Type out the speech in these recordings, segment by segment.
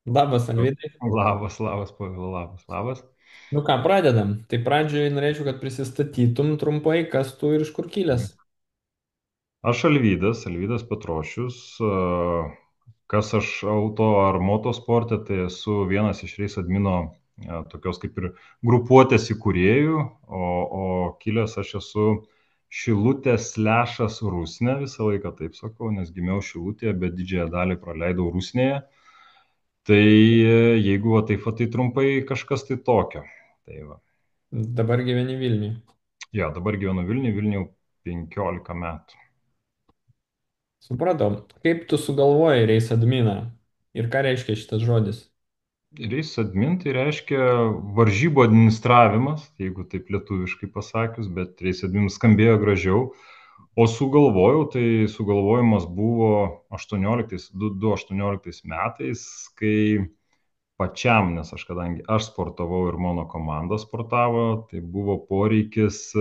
Labas, Alvydai. Labas, Pavel, labas. Nu ką, pradedam. Tai pradžioje norėčiau, kad prisistatytum trumpai, kas tu ir iš kur kilęs. Aš Alvydas Petrošius. Kas aš auto ar motosporte, tai esu vienas iš Race Admino tokios kaip ir grupuotės įkūrėjų, o kilęs aš esu Šilutės Lešas Rusnė, visą laiką taip sakau, nes gimiau Šilutėje, bet didžiąją dalį praleidau Rusnėje. Tai jeigu va taip va tai trumpai kažkas tai tokio. Tai va. Dabar gyveni Vilniui. Jo, dabar gyvenu Vilniuje jau 15 metų. Supratau. Kaip tu sugalvojai Reis Adminą? Ir ką reiškia šitas žodis? Race admin tai reiškia varžybų administravimas, jeigu taip lietuviškai pasakius, bet race admin skambėjo gražiau. O sugalvojau, tai sugalvojimas buvo 2018 metais, kai pačiam, nes aš kadangi aš sportavau ir mano komanda sportavo, tai buvo poreikis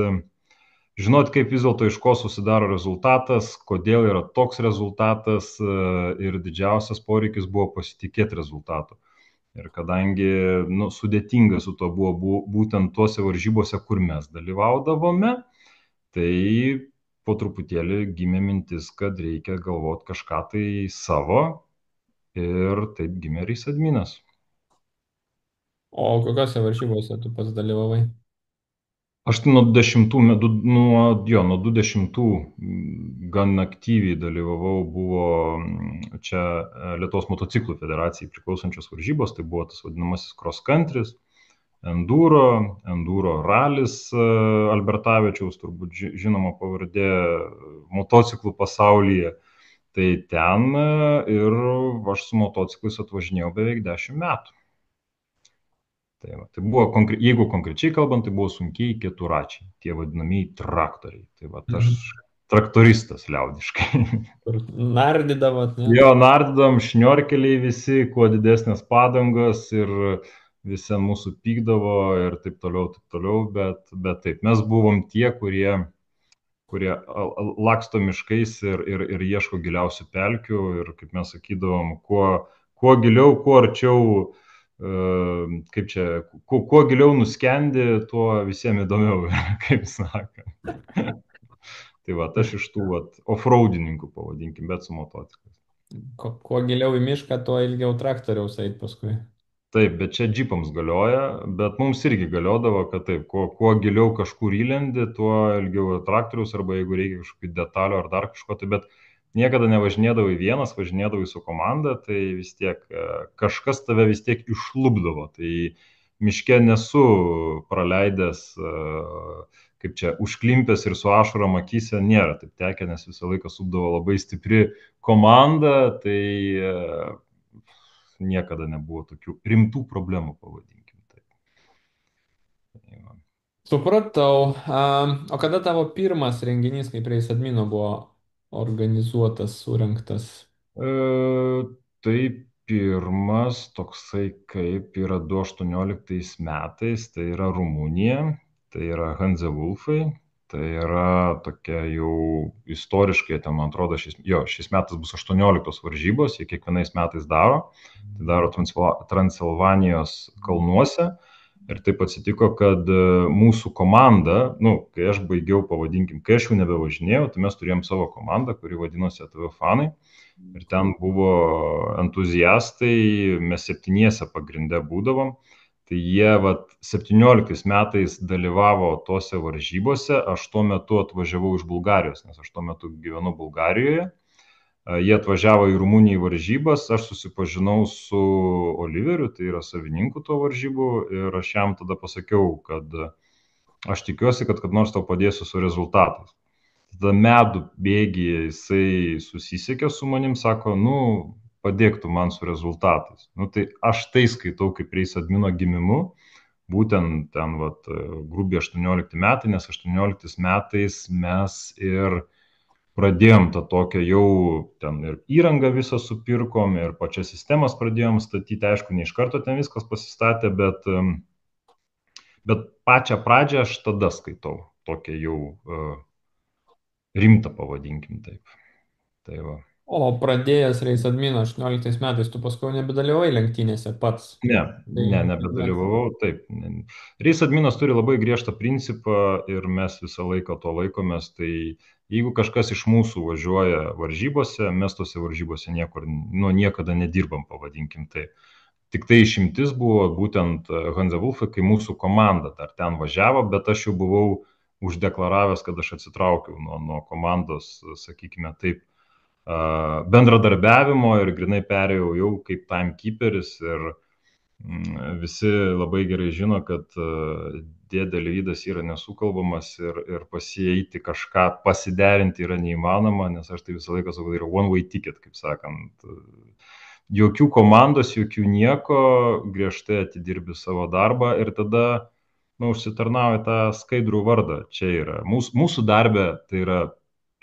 žinot, kaip vis dėlto iš ko susidaro rezultatas, kodėl yra toks rezultatas ir didžiausias poreikis buvo pasitikėti rezultatu. Ir kadangi sudėtinga su to buvo būtent tuose varžybose, kur mes dalyvaudavome, tai po truputėlį gimė mintis, kad reikia galvoti kažką tai savo ir taip gimė Race Adminas. O kokiose varžybose tu pats dalyvavai? Aš tai nuo 10 metų, nuo 20 gan aktyviai dalyvavau, buvo čia Lietuvos motociklų federacijai priklausančios varžybos, tai buvo tas vadinamasis cross country, enduro ralis Albertavičiaus, turbūt žinoma pavardė motociklų pasaulyje. Tai ten ir aš su motociklais atvažinėjau beveik 10 metų. Tai buvo, jeigu konkrečiai kalbant, tai buvo sunkiai keturračiai, tie vadinamieji traktoriai. Tai va, aš Mhm. traktoristas liaudiškai. Kur nardydavot, ne? Jo, nardydam šniorkeliai visi, kuo didesnės padangos ir visi ant mūsų pykdavo ir taip toliau, bet taip, mes buvom tie, kurie laksto miškais ir ieško giliausių pelkių ir, kaip mes sakydavom, kuo giliau, kuo arčiau, kaip čia, kuo giliau nuskendi, tuo visiems įdomiau, kaip sakant. Tai va, aš iš tų offroadininkų, pavadinkim, bet su motociklais. Kuo giliau į mišką, tuo ilgiau traktoriaus eit paskui. Taip, bet čia džipams galioja, bet mums irgi galiodavo, kad taip, kuo giliau kažkur įlendi, tuo ilgiau traktorius arba jeigu reikia kažkokių detalių ar dar kažko, tai bet niekada nevažinėdavai vienas, važinėdavai su komanda, tai vis tiek kažkas tave vis tiek išlubdavo. Tai miške nesu praleidęs, kaip čia, užklimpęs ir su ašarom akyse nėra taip tekę, nes visą laiką supdavo labai stipri komanda, tai niekada nebuvo tokių rimtų problemų, pavadinkim taip. Tai va. Supratau. O kada tavo pirmas renginys kaip Reis Admino buvo organizuotas, surinktas? Tai pirmas toksai kaip yra 2018 metais, tai yra Rumunija, tai yra Hanze Wolfai, tai yra tokia jau istoriškai, ten man atrodo, šiais metais bus 18 varžybos, jie kiekvienais metais daro, tai daro Transilvanijos kalnuose. Ir taip atsitiko, kad mūsų komanda, kai aš baigiau, pavadinkim, kai aš jau nebevažinėjau, tai mes turėjom savo komandą, kuri vadinosi ATV Fanai. Ir ten buvo entuziastai, mes 7 pagrindę būdavom. Tai jie 17 metais dalyvavo tose varžybose, aš tuo metu atvažiavau iš Bulgarijos, nes aš tuo metu gyvenu Bulgarijoje. Jie atvažiavo į Rumuniją į varžybas, aš susipažinau su Oliveriu, tai yra savininku to varžybų, ir aš jam tada pasakiau, kad aš tikiuosi, kad nors tau padėsiu su rezultatais. Tada medų bėgyje jisai susisiekė su manim, sako, padėk tu man su rezultatais. Tai aš tai skaitau kaip Race Admino gimimu, būtent ten grubiai 18 metai, nes 18 metais mes ir pradėjom tą tokią jau ten ir įrangą visą supirkom ir pačias sistemas pradėjom statyti, aišku, ne iš karto ten viskas pasistatė, bet pačią pradžią aš tada skaitau, tokią jau rimtą, pavadinkim taip. Tai va. O pradėjęs Reis Admino 18 metais, tu paskui nebedalyvai lenktynėse pats. Ne, Tai nebedalyvavau, taip. Reis adminas turi labai griežtą principą ir mes visą laiką to laikomės. Tai jeigu kažkas iš mūsų važiuoja varžybose, mes tose varžybose niekur, nu, niekada nedirbam, pavadinkim tai. Tik tai išimtis buvo būtent Hansa Wolfai, kai mūsų komanda dar ten važiavo, bet aš jau buvau uždeklaravęs, kad aš atsitraukiau nuo komandos, sakykime taip, bendradarbiavimo ir grinai perėjau jau kaip timekeeperis ir visi labai gerai žino, kad dėdė Lyvydas yra nesukalbamas ir pasieiti kažką pasiderinti yra neįmanoma, nes aš tai visą laiką sakau, tai yra one way ticket, kaip sakant. Jokių komandos, jokių nieko, griežtai atidirbi savo darbą ir tada, nu, užsitarnauja tą skaidrų vardą. Čia yra. Mūsų darbė tai yra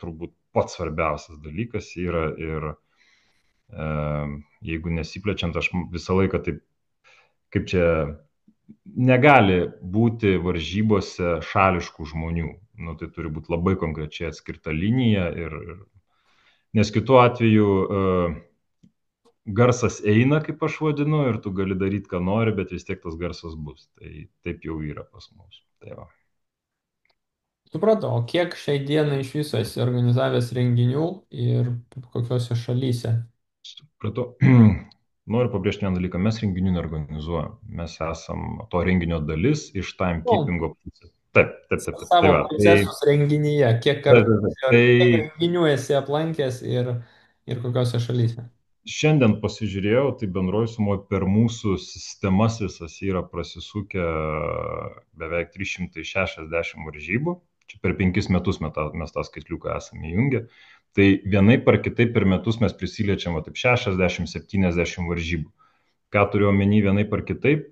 turbūt pats svarbiausias dalykas yra ir jeigu nesiplečiant, aš visą laiką taip, kaip čia, negali būti varžybose šališkų žmonių. Nu, tai turi būti labai konkrečiai atskirta linija, nes kitu atveju garsas eina, kaip aš vadinu, ir tu gali daryti, ką nori, bet vis tiek tas garsas bus. Tai taip jau yra pas mus. Tai va. Supratau, o kiek šiai dienai iš viso esi organizavęs renginių ir kokiose šalyse? Supratau. Noriu pabrėžti vieną dalyką, mes renginių neorganizuojam, mes esam to renginio dalis iš Nu, timekeepingo pusės. Taip, taip, taip, taip. Tai savo va, procesus renginyje, kiek taip, kartų, taip, taip. kiek Tai renginių esi aplankęs ir kokiose šalyse? šiandien pasižiūrėjau, tai bendroji sumoje per mūsų sistemas visas yra prasisukę beveik 360 varžybų. Čia per 5 metus mes tą skaitliuką esame įjungę. Tai vienai par kitaip per metus mes prisiliečiam va, taip 60-70 varžybų. Ką turiu omeny vienai par kitaip,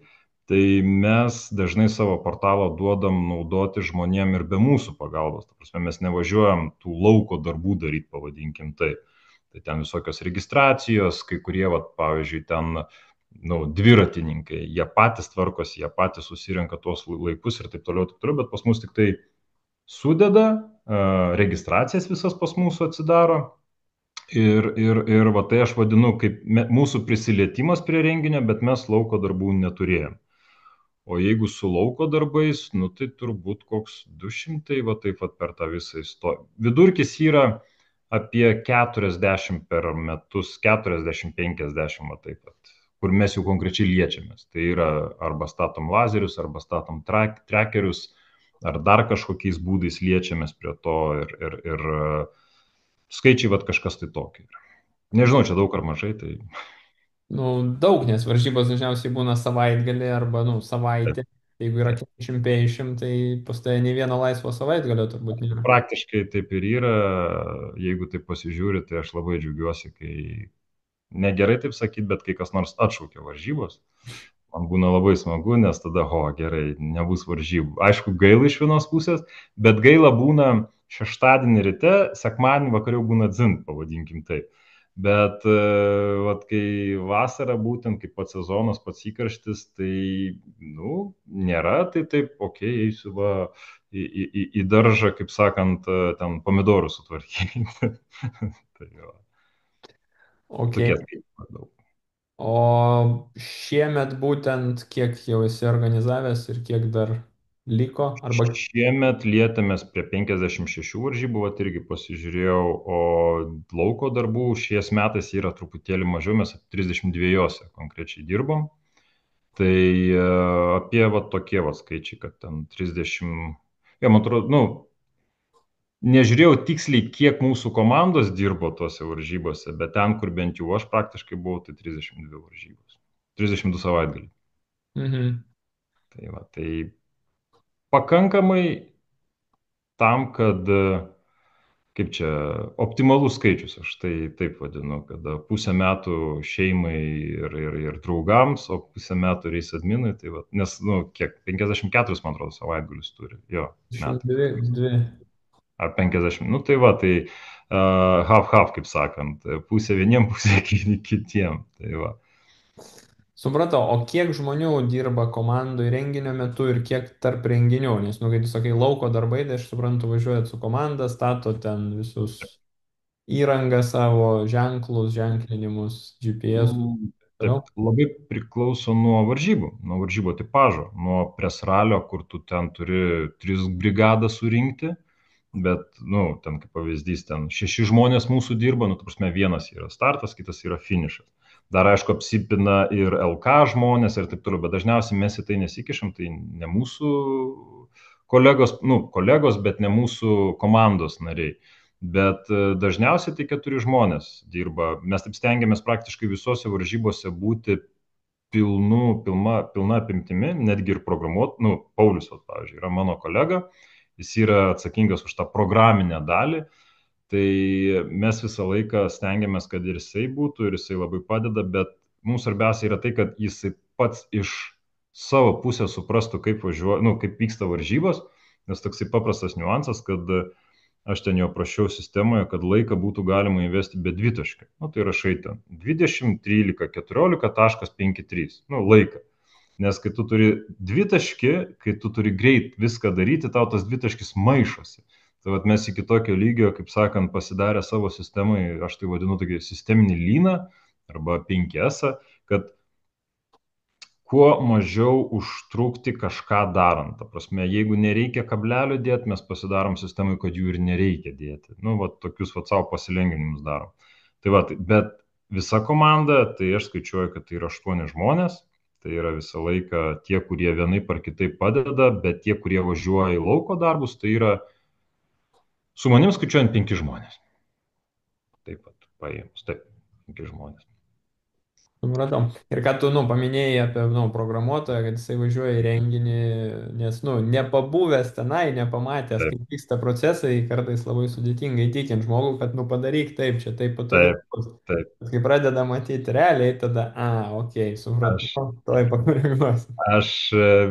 tai mes dažnai savo portalą duodam naudoti žmonėm ir be mūsų pagalbos. Ta prasme, mes nevažiuojam tų lauko darbų daryti, pavadinkim taip. Tai ten visokios registracijos, kai kurie, vat, pavyzdžiui, ten nu, dviratininkai, jie patys tvarkosi, jie patys susirenka tuos laikus ir taip toliau, bet pas mus tik tai sudeda, registracijas visas pas mūsų atsidaro. Ir va, tai aš vadinu kaip mūsų prisilietimas prie renginio, bet mes lauko darbų neturėjom. O jeigu su lauko darbais, nu tai turbūt koks 200, va taip pat per tą visą istoriją. Vidurkis yra apie 40 per metus, 40-50, va taip pat, kur mes jau konkrečiai liečiamės. Tai yra arba statom lazerius, arba statom trackerius, ar dar kažkokiais būdais liečiamės prie to ir skaičiai, va kažkas tai tokio yra. Nežinau, čia daug ar mažai, tai Nu, daug, nes varžybos dažniausiai būna savaitgalį arba, nu, taip. savaitė. Jeigu yra Taip. 40-50, tai pas tai nei vieno laisvo savaitgalio turbūt nėra. Praktiškai taip ir yra, jeigu taip pasižiūri, tai aš labai džiaugiuosi, kai negerai taip sakyti, bet kai kas nors atšaukia varžybos, man būna labai smagu, nes tada, ho, gerai, nebus varžybų. Aišku, gaila iš vienos pusės, bet gaila būna šeštadienį ryte, sekmadienį vakariau būna dzin, pavadinkim taip. Bet vat, kai vasara būtent, kaip pats sezonas, pats įkarštis, tai, nu, nėra, tai taip, okei, eisiu va į daržą, kaip sakant, ten pomidorų sutvarkyti. Tai va, Ok. tokie skaičiai maždaug. O šiemet būtent kiek jau esi organizavęs ir kiek dar liko? Arba Šiemet lietėmės prie 56 varžybų, vat irgi pasižiūrėjau, o lauko darbų šiais metais yra truputėlį mažiau, mes 32 konkrečiai dirbom. Tai apie va tokie va skaičiai, kad ten 30, ja, man atrodo, nu, nežiūrėjau tiksliai, kiek mūsų komandos dirbo tose varžybose, bet ten, kur bent jau aš praktiškai buvau, tai 32 varžybos. 32 savaitgalį. mhm. Tai va, tai pakankamai tam, kad, kaip čia, optimalus skaičius, aš tai taip vadinu, kada pusę metų šeimai ir draugams, o pusę metų reis adminui, tai va, nes, nu, kiek, 54, man atrodo, savaitgalius turi, jo, metai. 22. Ar 50, nu tai va, tai half-half, kaip sakant, pusė vieniem, pusė kitiem, tai va. Supratau, o kiek žmonių dirba komandai renginio metu ir kiek tarp renginių? Nes, nu, kai tu sakai lauko darbai, tai aš suprantu, važiuojat su komanda, stato ten visus. įrangą savo, ženklus, ženklinimus, GPS ir Mm, taip Taip, toliau. labai priklauso nuo varžybų tipažo, nuo presralio, kur tu ten turi 3 brigadas surinkti, bet, nu, ten kaip pavyzdys, ten 6 žmonės mūsų dirba, nu, ta prasme, vienas yra startas, kitas yra finišas. Dar, aišku, apsipina ir LK žmonės ir taip toliau, bet dažniausiai mes į tai nesikišam, tai ne mūsų kolegos, nu, kolegos, bet ne mūsų komandos nariai. Bet dažniausiai tai 4 žmonės dirba. Mes taip stengiamės praktiškai visose varžybose būti pilna apimtimi, netgi ir programuot, nu, Paulius, vat, pavyzdžiui, yra mano kolega, jis yra atsakingas už tą programinę dalį, tai mes visą laiką stengiamės, kad ir jisai būtų, ir jisai labai padeda, bet mums svarbiausia yra tai, kad jisai pats iš savo pusės suprastų, kaip važiuoja, nu, kaip vyksta varžybos, nes toksai paprastas niuansas, kad aš ten jau prašiau sistemoje, kad laiką būtų galima įvesti be dvitaškio. Nu, tai rašai ten 20, 13, 14.53. Nu, laiką. Nes kai tu turi dvitaškį, kai tu turi greit viską daryti, tau tas dvitaškis maišosi. Tai vat mes iki tokio lygio, kaip sakant, pasidarę savo sistemai, aš tai vadinu tokį sisteminį lyną arba 5S, kad kuo mažiau užtrukti kažką darant. Ta prasme, jeigu nereikia kablelio dėti, mes pasidarom sistemai, kad jų ir nereikia dėti. Nu, va, tokius va savo pasilengvinimus darom. Tai va, bet visa komanda, tai aš skaičiuoju, kad tai yra 8 žmonės. Tai yra visą laiką tie, kurie vienaip ar kitaip padeda, bet tie, kurie važiuoja į lauko darbus, tai yra su manim skaičiuojant 5 žmonės. Taip pat paėmus, taip, 5 žmonės. Supratau. Ir ką tu, nu, paminėjai apie, nu, programuotoją, kad jisai važiuoja į renginį, nes, nu, nepabuvęs tenai, nepamatęs, Taip, kaip vyksta procesai, kartais labai sudėtinga įtikinti žmogų, kad, nu, padaryk taip, čia taip patogiau taip, bus. taip. Bet kai pradeda matyti realiai, tada, okei, Aš supratau, tuoj pakoreguosiu. Aš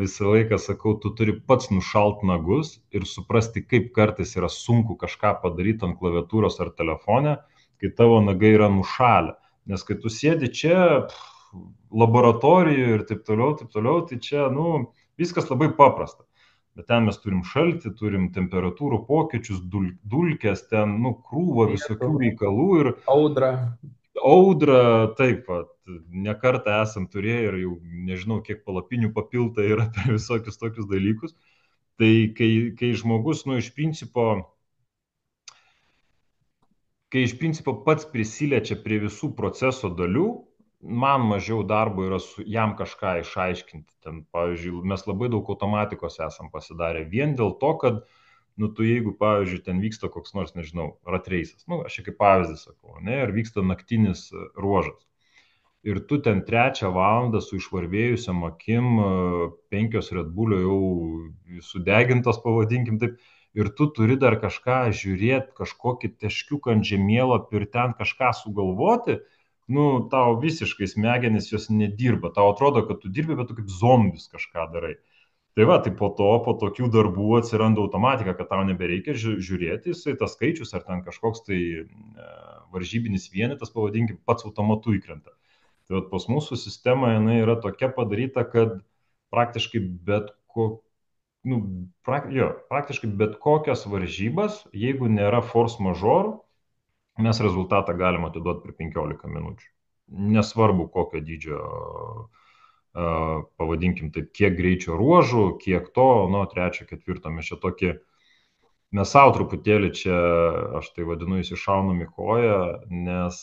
visą laiką sakau, tu turi pats nušalt nagus ir suprasti, kaip kartais yra sunku kažką padaryti ant klaviatūros ar telefone, kai tavo nagai yra nušalę. Nes kai tu sėdi čia, laboratorijoje ir taip toliau, tai čia, nu, viskas labai paprasta. Bet ten mes turim šaltį, turim temperatūrų pokyčius, dulkės, ten, nu, krūva Vietų, visokių reikalų ir audra. audrą, taip pat, ne kartą esam turėję ir jau nežinau, kiek palapinių papilta yra per visokius tokius dalykus. Tai kai žmogus, nu, iš principo pats prisiliečia prie visų proceso dalių, man mažiau darbo yra jam kažką išaiškinti. Ten, pavyzdžiui, mes labai daug automatikos esam pasidarę vien dėl to, kad, nu, tu jeigu, pavyzdžiui, ten vyksta koks nors, nežinau, ratreisas, nu, aš čia kaip pavyzdį sakau, ne, ar vyksta naktinis ruožas. Ir tu ten 3 valandą su išvarvėjusiam akim, 5 Red Bullio jau sudegintos, pavadinkim taip, ir tu turi dar kažką žiūrėti, kažkokį taškiuką ant žemėlapio ir ten kažką sugalvoti, nu, tau visiškai smegenys jos nedirba, tau atrodo, kad tu dirbi, bet tu kaip zombis kažką darai. Tai va, tai po tokių darbų atsiranda automatika, kad tau nebereikia žiūrėti, jisai tas skaičius ar ten kažkoks tai varžybinis vienetas, pavadinkim, pats automatu įkrenta. Tai vat pas mūsų sistema jinai yra tokia padaryta, kad praktiškai bet, ko, nu, praktiškai bet kokias varžybas, jeigu nėra force majeure, mes rezultatą galim atiduoti per 15 minučių. Nesvarbu kokio dydžio, pavadinkim taip, kiek greičio ruožų, kiek to, nuo 3, 4, mes čia tokį, mes savo truputėlį čia, aš tai vadinu, įsišaunam į koją, nes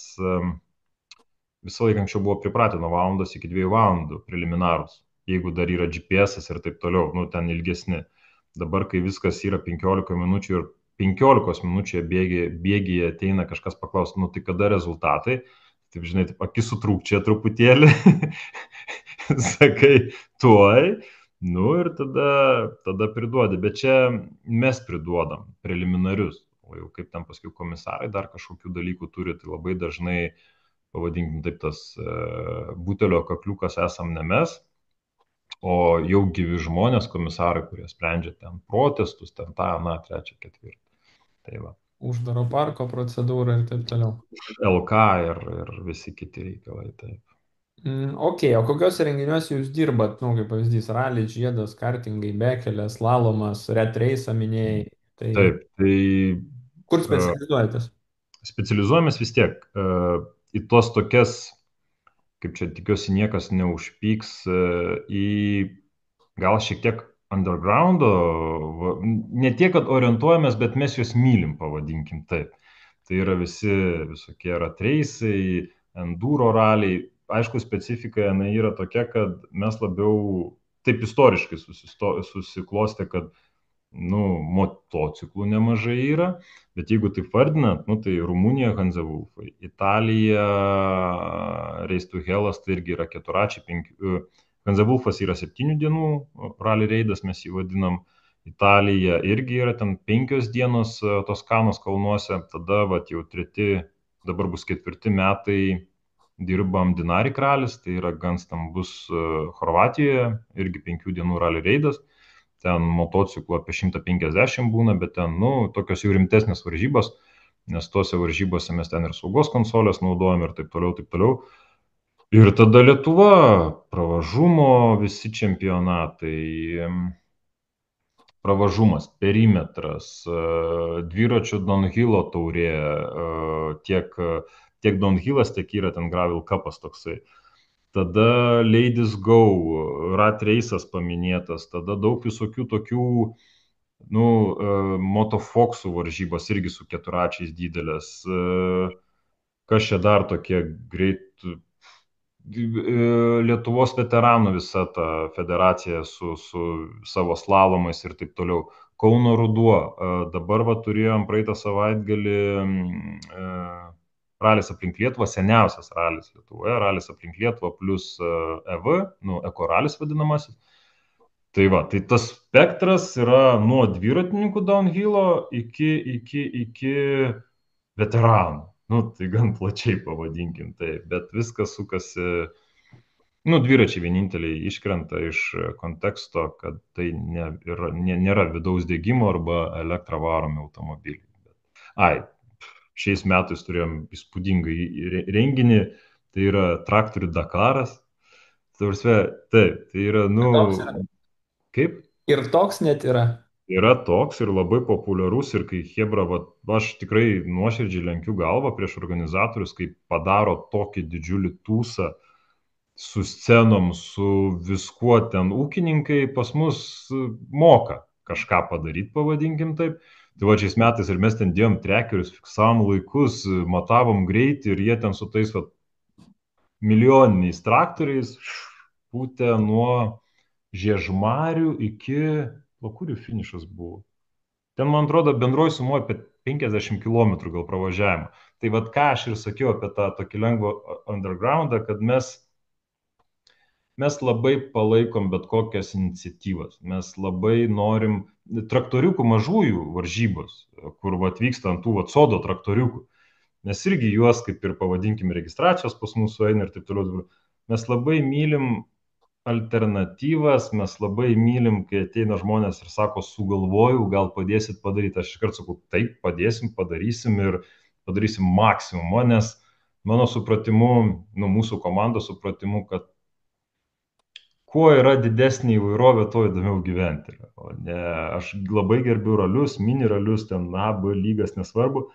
visą laiką anksčiau buvo pripratę nuo valandos iki 2 valandų preliminarus, jeigu dar yra GPS ir taip toliau, nu ten ilgesni. Dabar, kai viskas yra 15 minučių ir 15 minučių bėgyje ateina kažkas paklausti, nu tai kada rezultatai, taip žinai, taip akis sutrūkčia truputėlį, sakai tuoj, nu ir tada priduodi, bet čia mes priduodam preliminarius, o jau kaip ten paskui komisarai dar kažkokių dalykų turi, tai labai dažnai, pavadinkim taip, tas butelio kakliukas esam ne mes, o jau gyvi žmonės, komisarai, kurie sprendžia ten protestus, ten tą, na, 3, 4. Tai va. Uždaro parko procedūra ir taip toliau. LK ir visi kiti reikalai, taip. Ok, o kokiuose renginiuose jūs dirbat, nu, kaip pavyzdys, ralis, žiedas, kartingai, bekelės, slalomas, retreisą minėjai, tai Taip, tai kur uh, specializuojatės? specializuojamės vis tiek į tos tokias, kaip čia tikiuosi niekas neužpyks, į gal šiek tiek undergroundo, ne tiek, kad orientuojamės, bet mes juos mylim, pavadinkim taip. Tai yra visi visokie ratreisai, enduro raliai. Aišku, specifika jinai yra tokia, kad mes labiau taip istoriškai susiklostė, kad nu, motociklų nemažai yra, bet jeigu taip vardinant, nu, tai Rumunija Hanzavulfai, Italija Race to Hellas, tai irgi yra keturačiai, Hanzavulfas yra 7 dienų, rally reidas mes jį vadinam, Italija irgi yra ten 5 dienos Toskanos kalnuose, tada vat, jau treti, dabar bus 4 metai dirbam Dinarik ralis, tai yra gan stambus Horvatijoje, irgi 5 dienų rally reidas, ten motociklų apie 150 būna, bet ten, nu, tokios jau rimtesnės varžybos, nes tose varžybose mes ten ir saugos konsolės naudojam ir taip toliau, taip toliau. Ir tada Lietuva, pravažumo visi čempionatai, pravažumas, perimetras, dviračių downhillo taurė, tiek downhillas, tiek yra ten gravel cupas toksai. Tada Ladies Go, Rat Race'as paminėtas, tada daug visokių tokių, nu, motofoksų varžybos irgi su keturačiais didelės. Kas čia dar tokie greit, Lietuvos veteranų visa ta federacija su savo slalomais ir taip toliau. Kauno ruduo, dabar va turėjom praeitą savaitgalį ralis aplink Lietuvą, seniausias ralis Lietuvoje, ralis aplink Lietuvą plus EV, nu, eko ralis vadinamasis. Tai va, tai tas spektras yra nuo dviratininkų downhillo iki veteranų. Nu, tai gan plačiai pavadinkim tai, bet viskas sukasi, nu, dviračiai vieninteliai iškrenta iš konteksto, kad tai nėra vidaus degimo arba elektrą varomi automobiliai. Ai, šiais metais turėjom įspūdingą renginį, tai yra traktorių Dakaras. Taip, tai yra, nu, Toks yra. kaip? Ir toks net yra. Yra toks ir labai populiarus ir kai Hebra, va, aš tikrai nuoširdžiai lenkiu galvą prieš organizatorius, kai padaro tokį didžiulį tūsą su scenom, su viskuo ten ūkininkai pas mus moka kažką padaryti, pavadinkim taip. Tai va šiais metais ir mes ten dėjom trekerius, fiksavom laikus, matavom greitį ir jie ten su tais va, milijoniniais traktoriais pūtė nuo Žiežmarių iki, o kurių finišas buvo? Ten, man atrodo, bendroji sumoja apie 50 km gal pravažiavimo. Tai vad ką aš ir sakiau apie tą tokį lengvą undergroundą, kad mes labai palaikom bet kokias iniciatyvas. Mes labai norim traktoriukų mažųjų varžybos, kur atvyksta ant tų sodo traktoriukų. Mes irgi juos, kaip ir pavadinkim, registracijos pas mūsų eina ir taip toliau. Mes labai mylim alternatyvas, mes labai mylim, kai ateina žmonės ir sako, sugalvojau, gal padėsit padaryti. Aš iškart sakau, taip, padėsim, padarysim ir padarysim maksimumą, nes mano supratimu, nu, mūsų komandos supratimu, kad kuo yra didesnė įvairovė, tuo įdomiau gyventi. O ne, aš labai gerbiu ralius, mini ralius, ten A, B lygas, nesvarbu,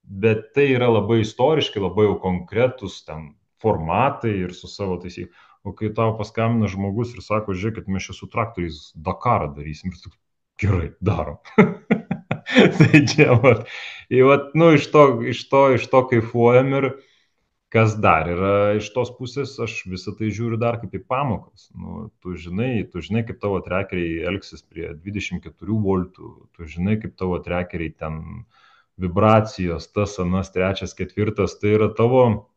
bet tai yra labai istoriškai, labai jau konkretus ten formatai ir su savo taisykliais. O kai tau paskambina žmogus ir sako, žiūrėkit, mes čia su traktoriais Dakarą darysim, ir tu, gerai, darom. Tai čia, vat, nu, iš to kaifuojam ir kas dar yra iš tos pusės, aš visą tai žiūriu dar kaip į pamokas. Nu, tu žinai, kaip tavo trekeriai elgsis prie 24 voltų, tu žinai, kaip tavo trekeriai ten vibracijos, tas, anas, trečias, ketvirtas, tai yra tavo,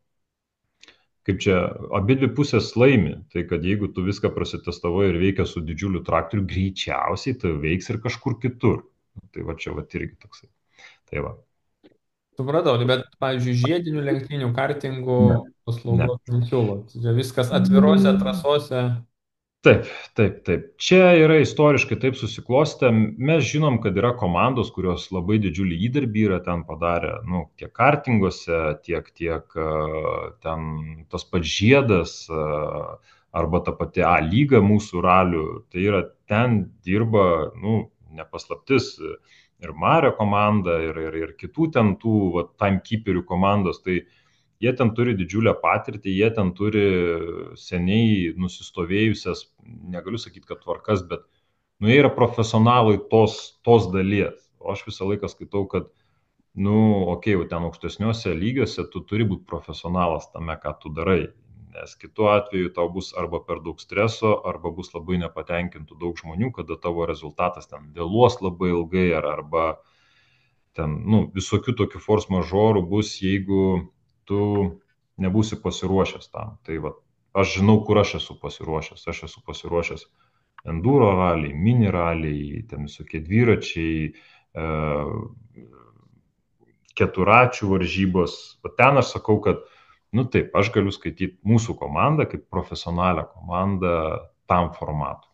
kaip čia, abidvi pusės laimi. Tai kad jeigu tu viską prasitestavai ir veikia su didžiuliu traktoriu, greičiausiai tai veiks ir kažkur kitur. Tai va čia va irgi toksai. Tai va. Supratau, bet, pavyzdžiui, žiedinių lenktynių, kartingų Ne. Ne. paslaugos nesiūlot. Čia viskas atvirose trasose. Taip, taip, taip. Čia yra istoriškai taip susiklostę. Mes žinom, kad yra komandos, kurios labai didžiulį įdirbį yra ten padarę, nu, tiek kartingose, tiek ten tas pats žiedas arba ta pati A lyga mūsų ralių. Tai yra ten dirba, nu, nepaslaptis, ir Mario komanda, ir kitų ten tų va, timekeeperių komandos, tai jie ten turi didžiulę patirtį, jie ten turi seniai nusistovėjusias, negaliu sakyti, kad tvarkas, bet nu, jie yra profesionalai tos dalies. O aš visą laiką skaitau, kad, nu, okei, jau ten aukštesniuose lygiuose tu turi būti profesionalas tame, ką tu darai. Nes kitu atveju tau bus arba per daug streso, arba bus labai nepatenkintų daug žmonių, kada tavo rezultatas ten vėluos labai ilgai, arba ten, nu, visokių tokių force mažorų bus, jeigu tu nebūsi pasiruošęs tam. Tai va, aš žinau, kur aš esu pasiruošęs. Aš esu pasiruošęs enduro raliai, mini raliai, ten visokie dviračiai, keturačių varžybos. O ten aš sakau, kad, nu taip, aš galiu skaityti mūsų komandą kaip profesionalią komandą tam formatui.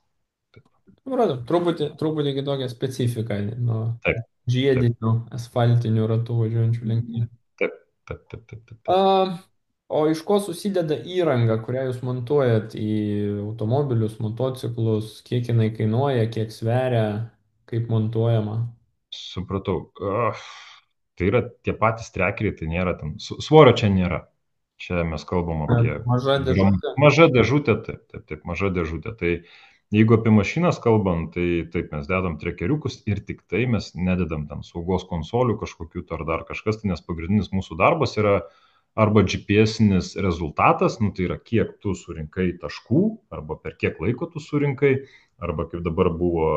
Supratau, truputį kitokia specifika nuo Taip, taip, žiedinių, asfaltinių ratų važiuojančių lenktynių. taip, taip, taip, taip, taip, A, taip. o iš ko susideda įranga, kurią jūs montuojat į automobilius, motociklus, kiek jinai kainuoja, kiek sveria, kaip montuojama? Supratau. Tai yra tie patys trekeriai, tai nėra ten. Svorio čia nėra. Čia mes kalbam apie Maža dėžutė. maža dėžutė, taip, taip, taip, maža dėžutė. Tai jeigu apie mašinas kalbam, tai taip mes dedam trekeriukus ir tik tai mes nededam ten saugos konsolių kažkokių ar dar kažkas, tai nes pagrindinis mūsų darbas yra arba GPS-inis rezultatas, nu tai yra kiek tu surinkai taškų, arba per kiek laiko tu surinkai, arba kaip dabar buvo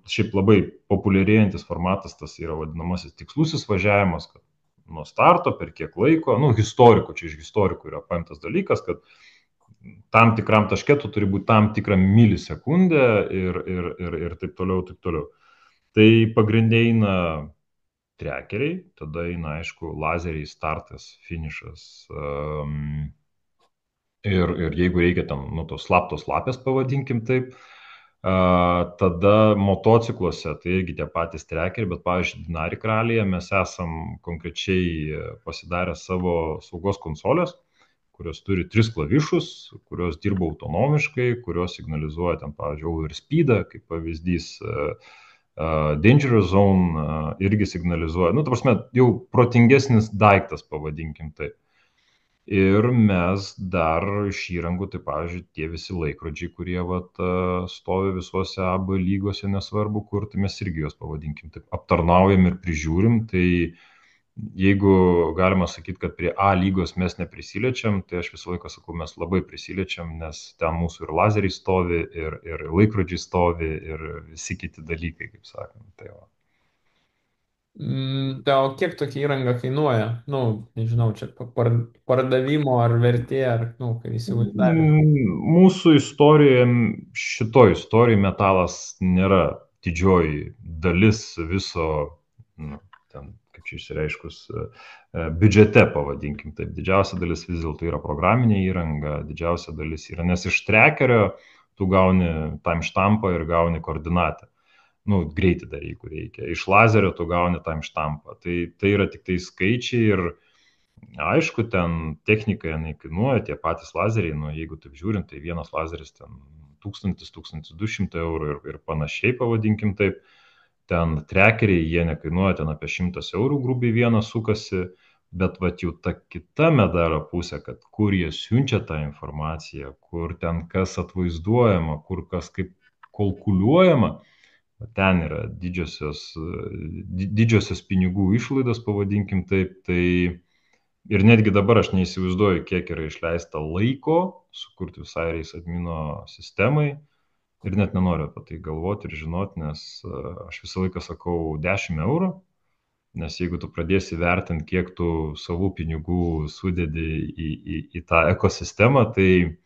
šiaip labai populiarėjantis formatas, tas yra vadinamasis tikslusis važiavimas, kad nuo starto per kiek laiko, nu, historikų, čia iš historikų yra paimtas dalykas, kad tam tikram taške tu turi būti tam tikrą milisekundę ir taip toliau, taip toliau. Tai pagrindė eina trekeriai, tada eina, aišku, lazeriai, startas, finišas. Ir jeigu reikia ten, nu, tos slaptos lapės, pavadinkim taip, tada motocikluose, tai irgi tie patys trekeriai, bet, pavyzdžiui, Dinarik ralyje mes esam konkrečiai pasidarę savo saugos konsolės, kurios turi 3 klavišus, kurios dirba autonomiškai, kurios signalizuoja ten, pavyzdžiui, overspeedą, kaip pavyzdys, Dangerous Zone irgi signalizuoja. Nu, ta prasme, jau protingesnis daiktas, pavadinkim taip. Ir mes dar iš įrangų, tai pavyzdžiui, tie visi laikrodžiai, kurie vat, stovi visuose A, B lygose, nesvarbu kur, tai mes irgi juos, pavadinkim, taip, aptarnaujam ir prižiūrim. Tai jeigu galima sakyti, kad prie A lygos mes neprisiliečiam, tai aš visą laiką sakau, mes labai prisiliečiam, nes ten mūsų ir lazeriai stovi, ir laikrodžiai stovi, ir visi kiti dalykai, kaip sakant. Tai va. Tai o kiek tokia įranga kainuoja? Nu, nežinau, čia pardavimo ar vertė, ar, nu, kai įsivaizdavimo. Mūsų istorijoje, šitoj istorijai metalas nėra didžioji dalis viso, nu, ten, kaip čia išreiškus, biudžete, pavadinkim taip. Didžiausia dalis vis dėlto yra programinė įranga, didžiausia dalis yra, nes iš trekerio tu gauni timestampą ir gauni koordinatę. Nu, greitį dar, jeigu reikia. Iš lazerio tu gauni timestampą. Tai yra tik tai skaičiai ir aišku, ten technika jinai kainuoja, tie patys lazeriai, nu, jeigu taip žiūrint, tai vienas lazeris ten 1000–1200 eurų ir panašiai, pavadinkim taip. Ten trekeriai, jie nekainuoja ten apie 100 eurų, grubiai vienas sukasi, bet vat jau ta kita medalio pusė, kad kur jie siunčia tą informaciją, kur ten kas atvaizduojama, kur kas kaip kalkuliuojama, ten yra didžiosios pinigų išlaidos, pavadinkim taip. Tai ir netgi dabar aš neįsivaizduoju, kiek yra išleista laiko sukurti visai reis admino sistemai ir net nenoriu apie tai galvoti ir žinoti, nes aš visą laiką sakau 10 eurų, nes jeigu tu pradėsi vertinti, kiek tu savų pinigų sudedi į tą ekosistemą, tai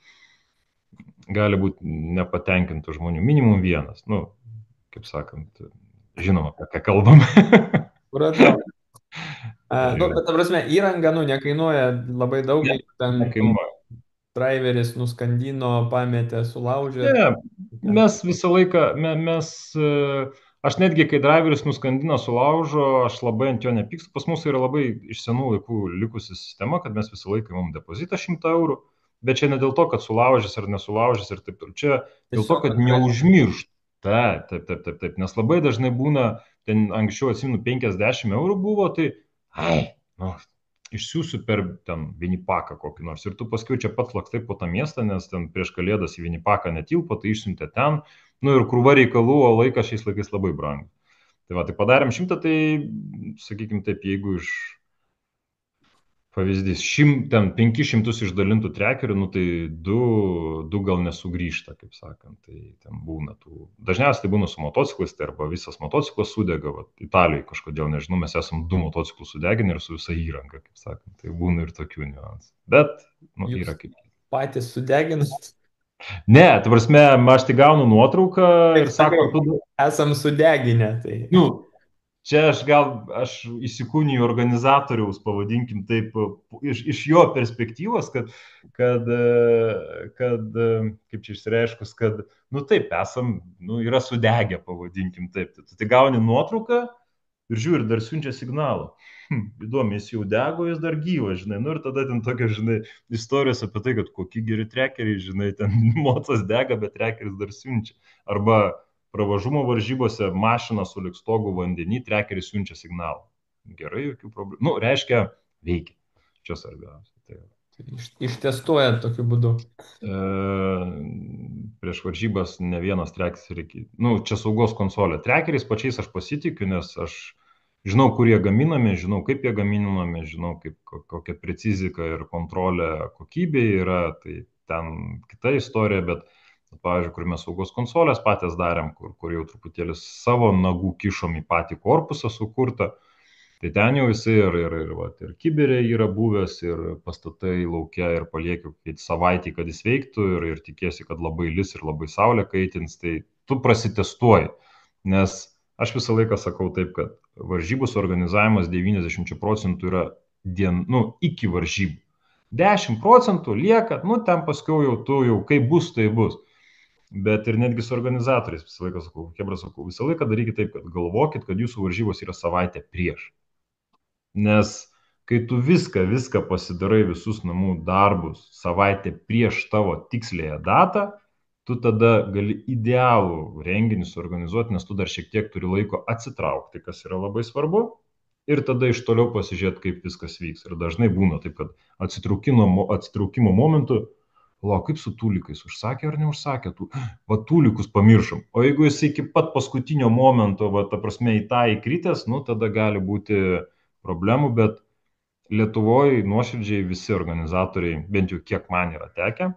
gali būti nepatenkintų žmonių, minimum vienas. Nu, kaip sakant, žinom, apie ką kalbam. Supratau. Tai Nu, bet, ta prasme, įranga, nu, nekainuoja labai daug, ne, jeigu ten, nu, nekainuoja. driveris nuskandino, pametė, sulaužė. Ne, Ten. mes visą laiką, aš netgi, kai driveris nuskandina, sulaužo, aš labai ant jo nepykstu. Pas mus yra labai iš senų laikų likusi sistema, kad mes visą laiką imam depozitą 100 eurų, bet čia ne dėl to, kad sulaužys ar nesulaužys ir taip toliau. Čia dėl to, Tiesiog kad atvežti. neužmiršt. Taip, taip, taip, taip, taip, nes labai dažnai būna, ten anksčiau atsimenu 50 eurų buvo, tai, ai, nu, išsiųsiu per ten Vinipaką kokį nors ir tu paskui čia pat lakstai po tą miestą, nes ten prieš kalėdas į Vinipaką netilpo, tai išsiuntė ten, nu ir krūva reikalų, o laikas šiais laikais labai brangus. Tai va, tai padarėm 100, tai, sakykime taip, jeigu iš pavyzdys, ten 500 išdalintų trekerių, nu tai du gal nesugrįžta, kaip sakant, tai ten būna tų. Dažniausiai tai būna su motociklais, tai arba visas motociklas sudega, va, Italijoje kažkodėl, nežinau, mes esam 2 motociklus sudeginę ir su visa įranga, kaip sakant, tai būna ir tokių niuansų. Bet, nu, Jūs yra kaip. patys sudeginat, Ne, ta prasme, aš tai gaunu nuotrauką kaip ir sakau, sako, tu, esam sudeginę. Tai. nu, čia aš įsikūniju organizatoriaus, pavadinkim taip, iš jo perspektyvos, kaip čia išsireiškus, kad, nu taip, esam, nu yra sudegę, pavadinkim taip. Tai gauni nuotrauką ir žiūri, dar siunčia signalą. Įdomu, jis jau dego, jis dar gyvas, žinai. Nu ir tada ten tokia, žinai, istorijos apie tai, kad kokie geri trekeriai, žinai, ten mocas dega, bet trekeris dar siunčia. Arba pravažumo varžybose mašina su likstogu vandenį, trekeris siunčia signalą. Gerai, jokių problemų. Nu, reiškia, veikia. Čia svarbiausia. Tai Ištestuojat tokiu būdu. e, prieš varžybas ne vienas trekeris reikia. Nu, čia saugos konsolė. Trekeriais pačiais aš pasitikiu, nes aš žinau, kur jie gaminami, žinau, kaip jie gaminami, žinau, kokia precizika ir kontrolė kokybė yra. Tai ten kita istorija, bet pavyzdžiui, kur mes saugos konsolės patys darėm, kur jau truputėlį savo nagų kišom į patį korpusą sukurtą. Tai ten jau jisai ir kiberė yra buvęs, ir pastatai laukia, ir paliekiu savaitį, kad jis veiktų, ir tikėsi, kad labai lis ir labai saulė kaitins. Tai tu prasitestuoji, nes aš visą laiką sakau taip, kad varžybų organizavimas 90% yra iki varžybų. 10% lieka, nu ten paskui jau tu jau kaip bus, tai bus. Bet ir netgi su organizatoriais visą laiką sakau, Hebra sakau, visą laiką darykite taip, kad galvokit, kad jūsų varžybos yra savaitę prieš. Nes kai tu viską pasidarai, visus namų darbus savaitę prieš tavo tikslėje datą, tu tada gali idealų renginį suorganizuoti, nes tu dar šiek tiek turi laiko atsitraukti, kas yra labai svarbu, ir tada iš toliau pasižiūrėti, kaip viskas vyks. Ir dažnai būna taip, kad atsitraukimo momentu, kaip su tūlikais, užsakė ar neužsakė, va tūlikus pamiršom. O jeigu jis iki pat paskutinio momento, va ta prasme, į tą įkritęs, nu tada gali būti problemų, bet Lietuvoje nuoširdžiai visi organizatoriai, bent jau kiek man yra tekę,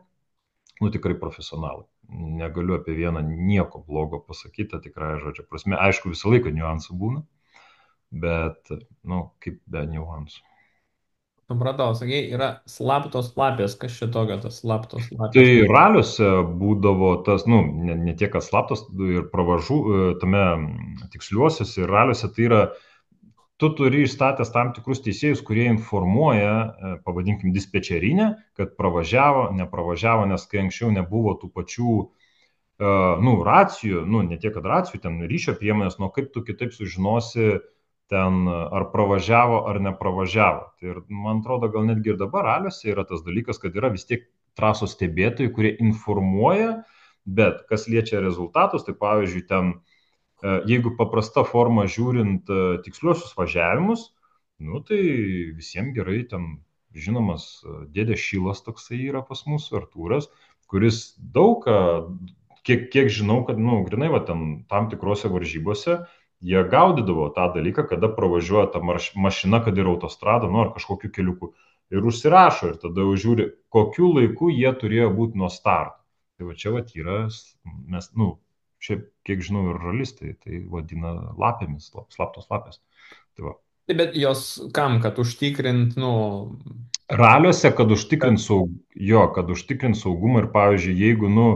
nu tikrai profesionalai. Negaliu apie vieną nieko blogo pasakyti, tikrai žodžio prasme. Aišku, visą laiką niuansų būna, bet, nu, kaip be niuansų. Supratau, sakai, yra slaptos lapės. Kas čia tokio tas slaptos Tai lapės? raliuose būdavo tas, nu, ne tiek, kad slaptas ir pravažų, tame tiksliuosiuose ir raliuose tai yra, tu turi išstatęs tam tikrus teisėjus, kurie informuoja, pavadinkim, dispečerinę, kad pravažiavo, nepravažiavo, nes kai anksčiau nebuvo tų pačių, nu, racijų, nu, ne tiek, kad racijų, ten ryšio priemonės, nu, kaip tu kitaip sužinosi, ten ar pravažiavo, ar nepravažiavo. Tai ir, man atrodo, gal netgi ir dabar raliuose yra tas dalykas, kad yra vis tiek trasos stebėtojai, kurie informuoja, bet kas liečia rezultatus, tai pavyzdžiui, ten jeigu paprasta forma žiūrint tiksliuosius važiavimus, nu tai visiems gerai, ten žinomas dėdė Šilas toksai yra pas mūsų, Artūras, kuris daug, kiek žinau, kad, nu, grinai, va, tam tikrose varžybose jie gaudydavo tą dalyką, kada pravažiuoja ta mašina, kad yra autostrada, nu, ar kažkokiu keliuku, ir užsirašo, ir tada jau žiūri, kokiu laiku jie turėjo būti nuo starto. Tai va čia va yra, mes, nu, šiaip, kiek žinau, ir ralistai tai vadina lapėmis, slaptos lapės. Tai va. Tai bet jos kam, kad užtikrint, nu, Raliuose, kad užtikrint saugumą ir, pavyzdžiui, jeigu, nu,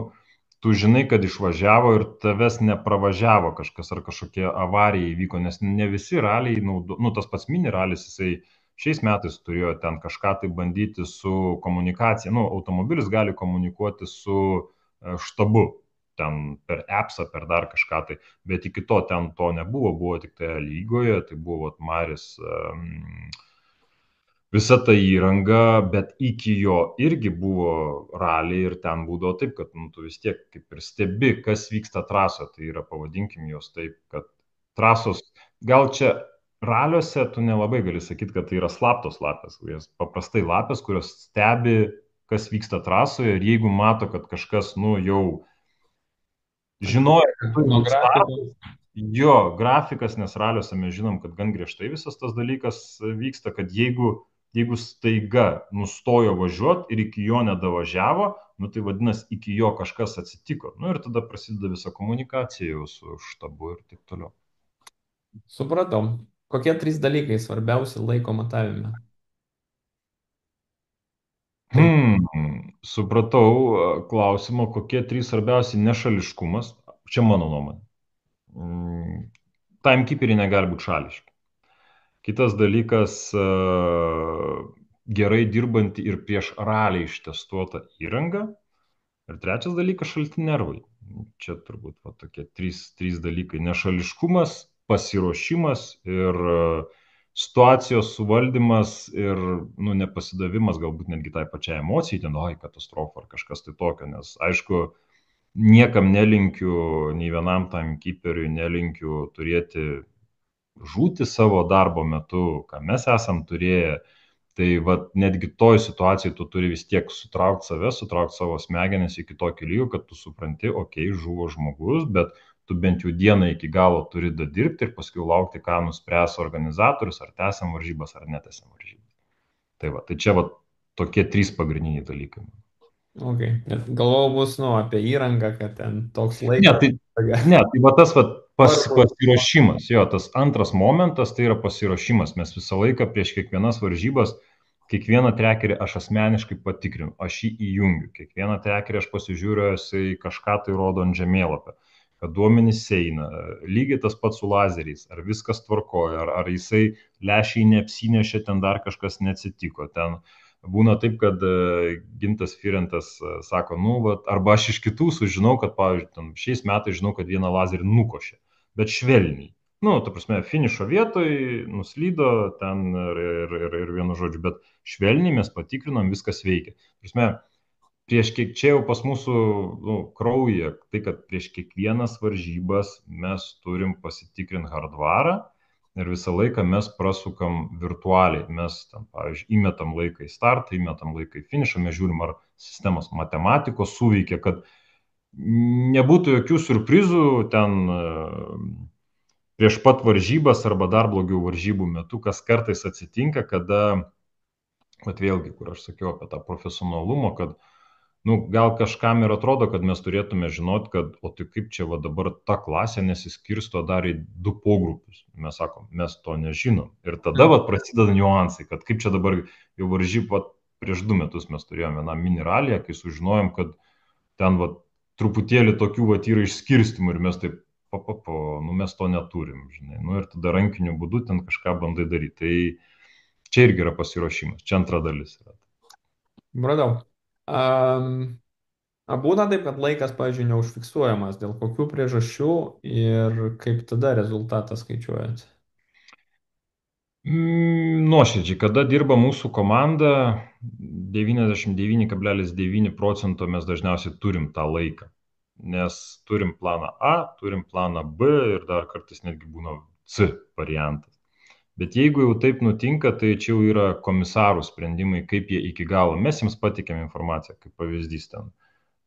tu žinai, kad išvažiavo ir tavęs nepravažiavo kažkas ar kažkokia avarija įvyko, nes ne visi raliai, nu, tas pats mini ralis, jisai šiais metais turėjo ten kažką tai bandyti su komunikacija, nu, automobilis gali komunikuoti su štabu, ten per appsą, per dar kažką tai, bet iki to ten to nebuvo, buvo tik tai lygoje, tai buvo Maris, visa ta įranga, bet iki jo irgi buvo raliai ir ten būdavo taip, kad nu, tu vis tiek kaip ir stebi, kas vyksta trasoje. Tai yra, pavadinkim jos taip, kad trasos, gal čia raliuose tu nelabai gali sakyti, kad tai yra slaptos lapės, jas paprastai lapės, kurios stebi, kas vyksta trasoje ir jeigu mato, kad kažkas, nu, jau žinojo, kad turi Nuo būti grafikos. startas, jo grafikas, nes raliuose mes žinom, kad gan griežtai visas tas dalykas vyksta, kad jeigu staiga nustojo važiuoti ir iki jo nedavažiavo, nu tai vadinasi, iki jo kažkas atsitiko. Nu ir tada prasideda visa komunikacija jau su štabu ir taip toliau. Supratau. Kokie trys dalykai svarbiausi laiko matavime? Tai Supratau klausimą, kokie trys svarbiausi nešališkumas. Čia mano nuomonė. Timekeeperiai negali būti šališki. Kitas dalykas, gerai dirbanti ir prieš raliai ištestuota įranga. Ir trečias dalykas, šalti nervai. Čia turbūt va, tokie trys dalykai. Nešališkumas, pasiruošimas ir situacijos suvaldymas ir nu, nepasidavimas galbūt netgi tai pačiai emocijai, ten, oi, katastrofa ar kažkas tai tokio. Nes aišku, niekam nelinkiu, nei vienam timekeeperiui nelinkiu turėti žūti savo darbo metu, ką mes esam turėję. Tai vat, netgi toj situacijai tu turi vis tiek sutraukti save, sutraukti savo smegenis iki tokio lygio, kad tu supranti, okei, žuvo žmogus, bet tu bent jau dieną iki galo turi dadirbti ir paskui laukti, ką nuspręs organizatorius, ar tęsiam varžybas, ar netęsiam varžybas. Tai va, tai čia va tokie trys pagrindiniai dalykai. ok. Net galvojau bus, nu, apie įrangą, kad ten toks Ne, laikas. tai, ne, tai va tas va, Svarbu. pasiruošimas, jo, tas antras momentas tai yra pasiruošimas. Mes visą laiką prieš kiekvienas varžybas, kiekvieną trekerį aš asmeniškai patikrinu, aš jį įjungiu. Kiekvieną trekerį aš pasižiūriu, jisai kažką tai rodo ant žemėlapio, kad duomenys eina. Lygiai tas pats su lazeriais, ar viskas tvarkoja, ar jisai lešiai neapsinešė, ten dar kažkas neatsitiko. Ten būna taip, kad Gintas Firentas sako, nu, vat, arba aš iš kitų sužinau, kad, pavyzdžiui, šiais metais žinau, kad vieną lazerį nukošė, bet švelniai. Nu, ta prasme, finišo vietoj nuslydo ten ir vienu žodžiu, bet švelniai mes patikrinom, viskas veikia. Prasme, prieš kiek čia jau pas mūsų nu, kraujyje, tai kad prieš kiekvienas varžybas mes turim pasitikrinti hardvarą ir visą laiką mes prasukam virtualiai. Mes, ten, pavyzdžiui, įmetam laiką į startą, įmetam laiką į finišą, mes žiūrim, ar sistemos matematikos suveikia, kad nebūtų jokių surprizų ten prieš pat varžybas arba dar blogiau varžybų metu, kas kartais atsitinka, kada, vat vėlgi, kur aš sakiau apie tą profesionalumą, kad nu, gal kažkam ir atrodo, kad mes turėtume žinot, kad, o tai kaip čia va dabar ta klasė nesiskirsto dar į du pogrupius. Mes sakom, mes to nežinom. Ir tada va prasideda niuansai, kad kaip čia dabar jau varžybą, prieš 2 metus mes turėjome vieną mini ralį, kai sužinojom, kad ten va truputėlį tokių va yra išskirstimų ir mes taip, nu mes to neturim, žinai. Nu ir tada rankiniu būdu ten kažką bandai daryti. Tai čia irgi yra pasiruošimas, čia antra dalis yra. Bradau. Būna taip, kad laikas, pavyzdžiui, neužfiksuojamas dėl kokių priežasčių ir kaip tada rezultatą skaičiuojat. Nuoširdžiai, kada dirba mūsų komanda, 99,9% mes dažniausiai turim tą laiką. Nes turim planą A, turim planą B ir dar kartais netgi būna C variantas. Bet jeigu jau taip nutinka, tai čia jau yra komisarų sprendimai, kaip jie iki galo. Mes jiems patikėm informaciją, kaip pavyzdys ten.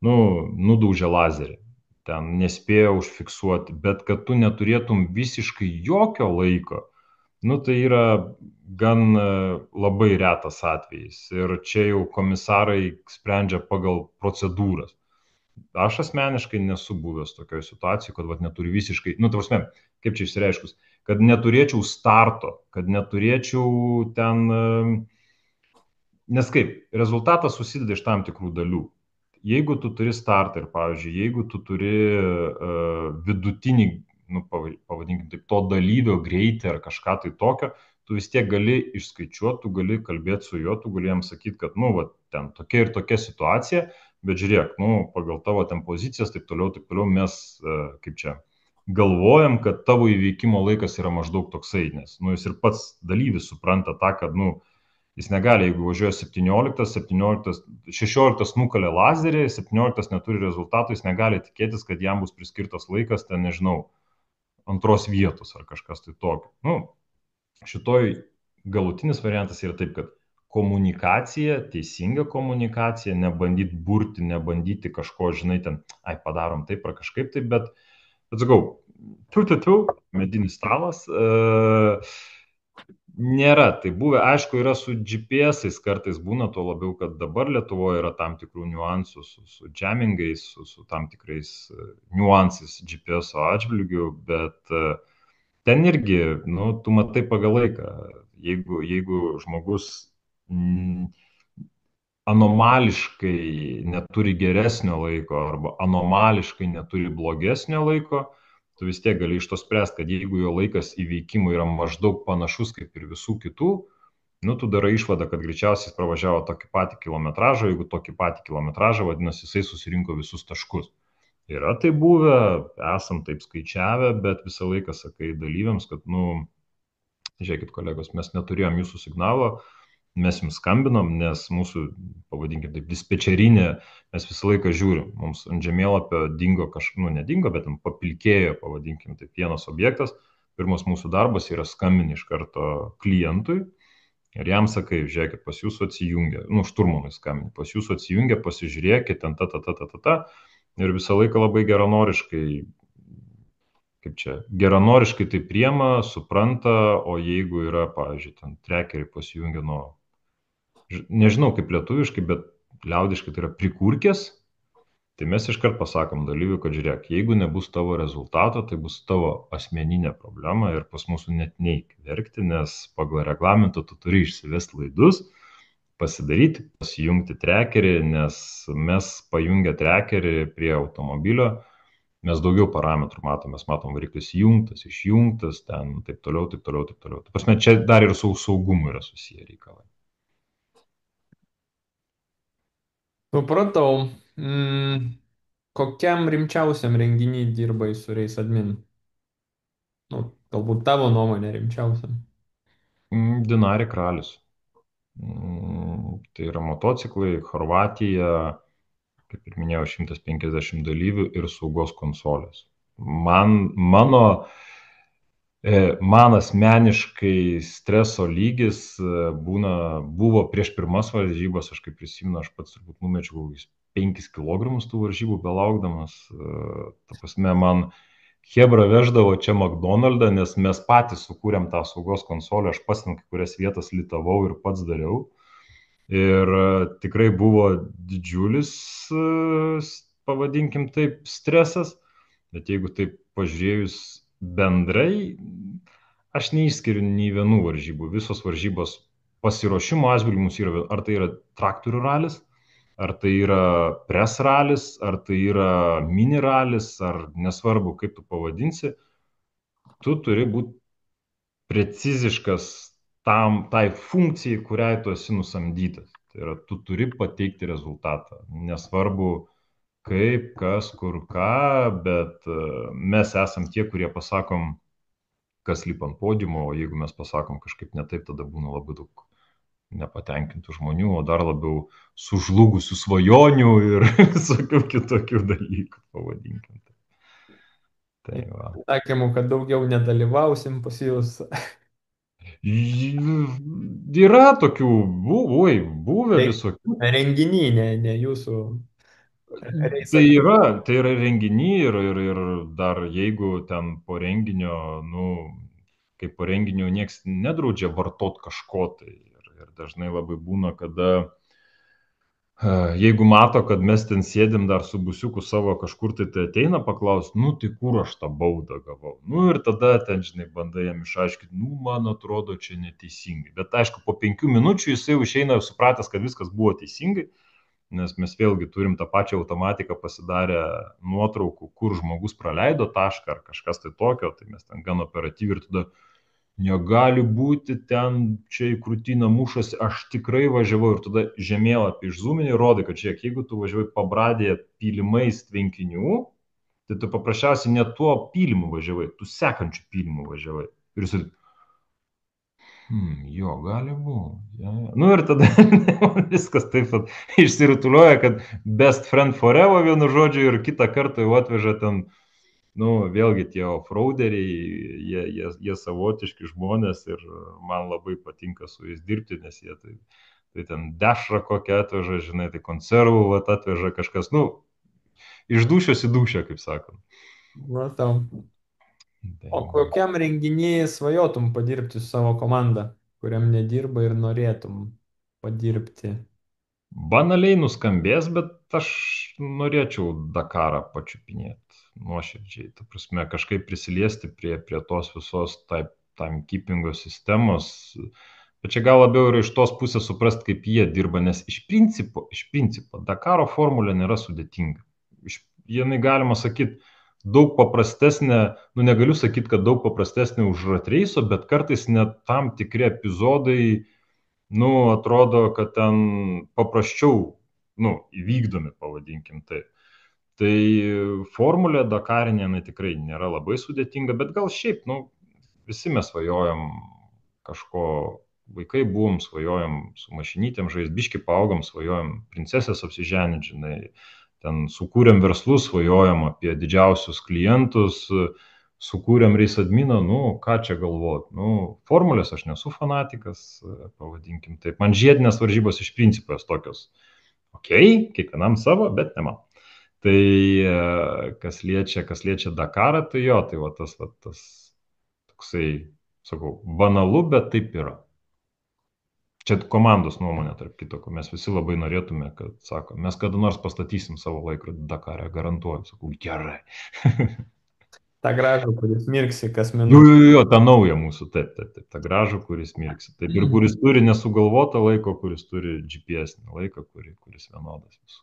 Nu, nudaužė lazerį, ten nespėjo užfiksuoti, bet kad tu neturėtum visiškai jokio laiko, nu tai yra gan labai retas atvejis. Ir čia jau komisarai sprendžia pagal procedūras. Aš asmeniškai nesu buvęs tokioje situacijoje, kad vat, neturi visiškai, nu, tavasme, kaip čia išsireiškus, kad neturėčiau starto, kad neturėčiau ten, nes kaip, rezultatas susideda iš tam tikrų dalių. Jeigu tu turi startą ir, pavyzdžiui, jeigu tu turi vidutinį, nu, pavadinkim taip, to dalyvio greitį ar kažką tai tokio, tu vis tiek gali išskaičiuoti, tu gali kalbėti su juo, tu gali jam sakyti, kad, nu, va, ten tokia ir tokia situacija, bet žiūrėk, nu, pagal tavo ten pozicijas, taip toliau mes, kaip čia, galvojam, kad tavo įveikimo laikas yra maždaug toksai, nes, nu, jis ir pats dalyvis supranta tą, kad, nu, Jis negali, jeigu važiuoja 17, 17, 16 nukalė lazerį, 17 neturi rezultatų, jis negali tikėtis, kad jam bus priskirtas laikas, ten nežinau, antros vietos ar kažkas tai tokio. Nu, šitoj galutinis variantas yra taip, kad komunikacija, teisinga komunikacija, nebandyti burti, nebandyti kažko, žinai, ten, ai, padarom taip ar kažkaip taip, bet sakau, tu, medinis stalas. Nėra tai buvę, aišku, yra su GPS-ais kartais būna, tuo labiau, kad dabar Lietuvoje yra tam tikrų niuansų su jammingais, su tam tikrais niuansais GPS-o atžvilgių, bet ten irgi, nu, tu matai pagal laiką. Jeigu žmogus anomališkai neturi geresnio laiko arba anomališkai neturi blogesnio laiko, tu vis tiek gali iš to spręsti, kad jeigu jo laikas įveikimui yra maždaug panašus kaip ir visų kitų, nu, tu darai išvadą, kad greičiausiai jis pravažiavo tokį patį kilometražą, jeigu tokį patį kilometražą, vadinasi, jisai susirinko visus taškus. Yra tai buvę, esam taip skaičiavę, bet visą laiką sakai dalyviams, kad, nu, žiūrėkit, kolegos, mes neturėjom jūsų signalo, mes jums skambinom, nes mūsų, pavadinkim taip, dispečerinė, mes visą laiką žiūrim, mums ant žemėlapio dingo kažkas, nu, nedingo, bet papilkėjo, pavadinkim taip, vienas objektas, pirmas mūsų darbas yra skambinti iš karto klientui ir jam sakai, žiūrėkit, pas jūsų atsijungia, nu, šturmanui skambinti, pas jūsų atsijungia, pasižiūrėkit, ten ta, ir visą laiką labai geranoriškai, kaip čia, geranoriškai tai priema, supranta, o jeigu yra, pavyzdžiui, ten trekeriai pasijungia nuo, nežinau kaip lietuviškai, bet liaudiškai tai yra prikurkės, tai mes iškart pasakom dalyviui, kad žiūrėk, jeigu nebus tavo rezultato, tai bus tavo asmeninė problema ir pas mūsų net neik verkti, nes pagal reglamentą tu turi išsivesti laidus, pasidaryti, pasijungti trekerį, nes mes pajungę trekerį prie automobilio, mes daugiau parametrų matom, mes matom variklis įjungtas, išjungtas, ten taip toliau, taip toliau, taip toliau. Tai prasme, čia dar ir su saugumu yra susiję reikalai. Supratau. Kokiam rimčiausiam renginiui dirbai su Race Admin? Nu, galbūt tavo nuomonė rimčiausiam. Dinarik ralis. Tai yra motociklai, Chorvatija, kaip ir minėjau, 150 dalyvių ir saugos konsolės. Man asmeniškai streso lygis buvo prieš pirmas varžybas, aš kaip prisimenu, aš pats turbūt numečiau 5 kg tų varžybų belaukdamas. Ta prasme, man Hebra veždavo čia McDonald'ą, nes mes patys sukūrėm tą saugos konsolę, aš pats ten kai kurias vietas litavau ir pats dariau. Ir tikrai buvo didžiulis, pavadinkim taip, stresas, bet jeigu taip pažiūrėjus bendrai, aš neišskiriu nei vienų varžybų. Visos varžybos pasiruošimo atžvilgiu mums yra, ar tai yra traktorių ralis, ar tai yra pres ralis, ar tai yra mini ralis, ar nesvarbu, kaip tu pavadinsi, tu turi būti preciziškas tai funkcijai, kuriai tu esi nusamdytas. Tai yra, tu turi pateikti rezultatą. Nesvarbu, kaip, kas, kur, ką, bet mes esam tie, kurie pasakom, kas lipa ant podiumo, o jeigu mes pasakom kažkaip ne taip, tada būna labai daug nepatenkintų žmonių, o dar labiau sužlugusių svajonių ir visokių kitokių dalykų, pavadinkim. Tai va. Sakėmų, kad daugiau nedalyvausim pas jūs. Yra tokių, buvę Tai visokių. renginy, ne jūsų Race Tai Admin. yra, tai yra renginy ir dar jeigu ten po renginio, nu, kaip po renginio nieks nedraudžia vartot kažko, tai ir dažnai labai būna, kada jeigu mato, kad mes ten sėdim dar su busiuku savo kažkur, tai ateina paklaus, nu tai kur aš tą baudą gavau. Nu ir tada ten, žinai, bandai jam išaiškinti, nu man atrodo čia neteisingai. Bet aišku, po 5 minučių jisai jau išeina supratęs, kad viskas buvo teisingai, nes mes vėlgi turim tą pačią automatiką pasidarę nuotraukų, kur žmogus praleido tašką ar kažkas tai tokio, tai mes ten gan operatyviai ir tada negali būti ten, čia į krūtinę mušasi, aš tikrai važiavau ir tada žemėlapį išzūminį rodai, kad žiūrėk, jeigu tu važiavai pabradėje pylimais tvenkinių, tai tu paprasčiausiai ne tuo pylimu važiavai, tu sekančiu pylimu važiavai. Ir jis, Jo, gali būti. Ja, ja. Nu ir tada viskas taip pat išsirutulioja, kad best friend forever vienu žodžiu ir kitą kartą jau atveža ten, nu, vėlgi tie offroaderiai, jie savotiški žmonės ir man labai patinka su jais dirbti, nes jie tai ten dešrą kokią atveža, žinai, tai konservų vat, atveža kažkas, nu, iš dušios į dušę, kaip sakant. Matau. Tai, O kokiam renginyje svajotum padirbti su savo komanda, kuriam nedirba ir norėtum padirbti? banaliai nuskambės, bet aš norėčiau Dakarą pačiupinėti nuoširdžiai. Ta prasme, kažkaip prisiliesti prie tos visos timekeepingo sistemos. Bet čia gal labiau yra iš tos pusės suprast, kaip jie dirba, nes iš principo Dakaro formulė nėra sudėtinga. Jinai galima sakyti daug paprastesnė, nu negaliu sakyti, kad daug paprastesnė už ratreiso, bet kartais net tam tikri epizodai nu, atrodo, kad ten paprasčiau, nu, įvykdomi, pavadinkim taip. Tai formulė Dakarinė, jinai tikrai nėra labai sudėtinga, bet gal šiaip, nu, visi mes svajojam kažko, vaikai buvom, svajojam su mašinytėm žaisti, biški paaugam, svajojam princesės apsiženyti, žinai, ten sukūrėm verslus, svajojam apie didžiausius klientus, sukūrėm Race Adminą, nu, ką čia galvot. Nu, formulės aš nesu fanatikas, pavadinkim taip. Man žiedinės varžybos iš principo jos tokios. Ok, kiekvienam savo, bet ne man. Tai kas liečia Dakarą, tai jo, tai va tas toksai, sakau, banalu, bet taip yra. Čia komandos nuomonė, tarp kito, ko mes visi labai norėtume, kad, sako, mes kada nors pastatysim savo laikrodį Dakarą, garantuoju. Sakau, gerai. Ta gražu, kuris mirksi kas Jo, minutę. jo, jo, tą naują mūsų, taip, tą gražų, kuris mirksi. Taip, ir kuris turi nesugalvotą laiko, kuris turi GPS laiką, kuris vienodas visų.